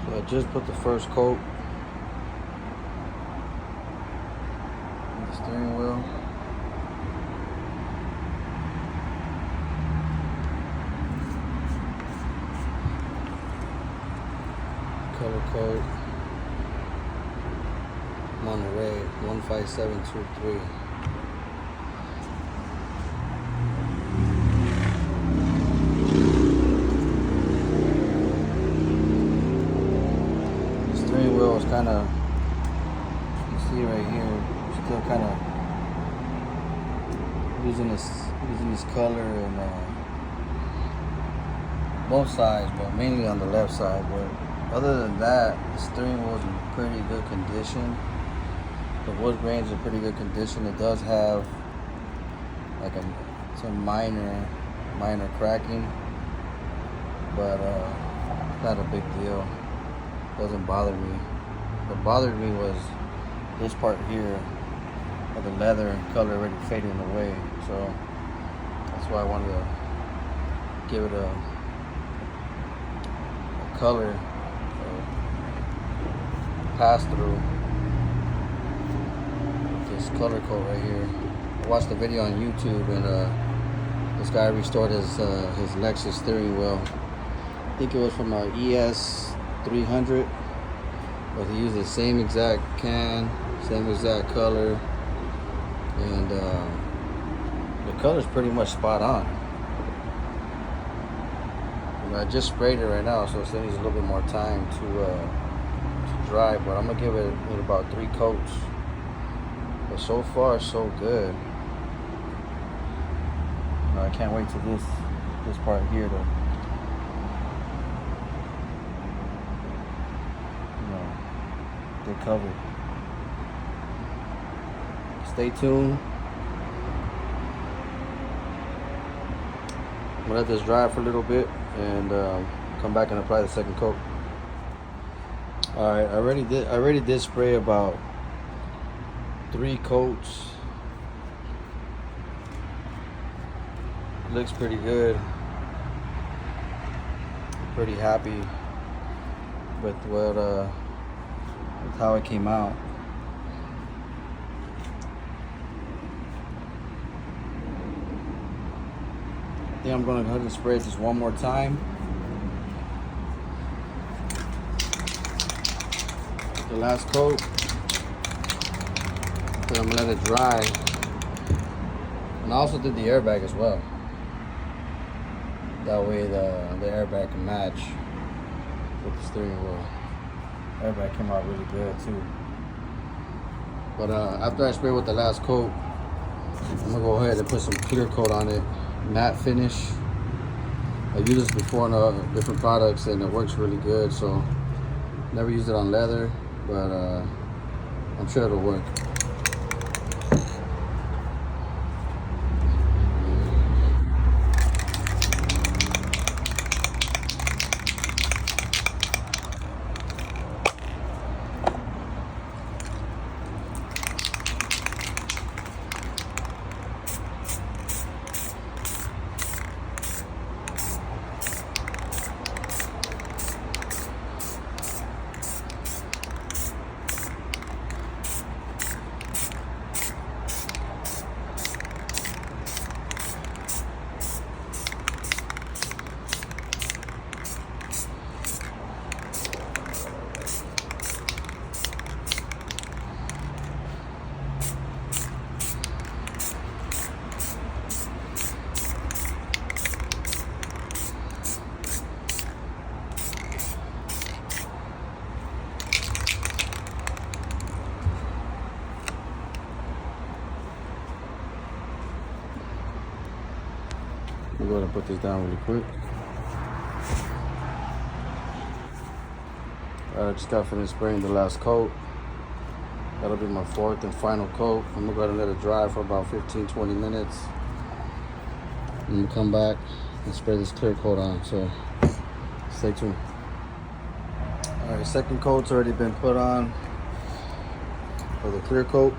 So I just put the first coat on the steering wheel. Color code Monterey 15723. The steering wheel is kind of, you can see right here, still kind of using this color and both sides, but mainly on the left side. But other than that, the steering wheel is in pretty good condition. The wood grain is in pretty good condition. It does have like some minor cracking, but not a big deal. Doesn't bother me. What bothered me was this part here of the leather color already fading away. So that's why I wanted to give it a color pass through. This color coat right here. I watched the video on YouTube, and this guy restored his Lexus steering wheel. I think it was from our ES 300, but he used the same exact can, same exact color, and the color's pretty much spot on. And I just sprayed it right now, so it still needs a little bit more time to dry, but I'm gonna give it about 3 coats. But so far, so good. I can't wait till this part here to, get covered. Stay tuned. I'm gonna let this dry for a little bit and come back and apply the second coat. All right, I already did spray about 3 coats. Looks pretty good. Pretty happy with with how it came out. I think I'm gonna go ahead and spray it just one more time. The last coat. Then I'm gonna let it dry. And I also did the airbag as well. That way the airbag can match with the steering wheel. Airbag came out really good too. But after I spray with the last coat, I'm gonna go ahead and put some clear coat on it, matte finish. I've used this before on different products and it works really good. So never used it on leather, but I'm sure it'll work. We'll go ahead and put this down really quick. I just got finished spraying the last coat. That'll be my 4th and final coat. I'm gonna go ahead and let it dry for about 15-20 minutes. And come back and spray this clear coat on, so stay tuned. All right, second coat's already been put on for the clear coat.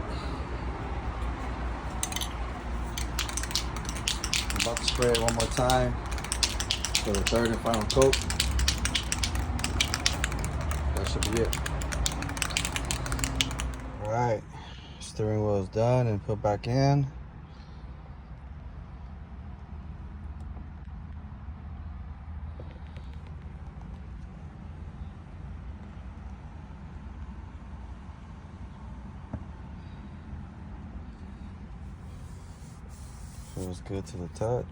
I'm about to spray it one more time for the 3rd and final coat. should be it. All right, steering wheel is done and put back in. Feels good to the touch.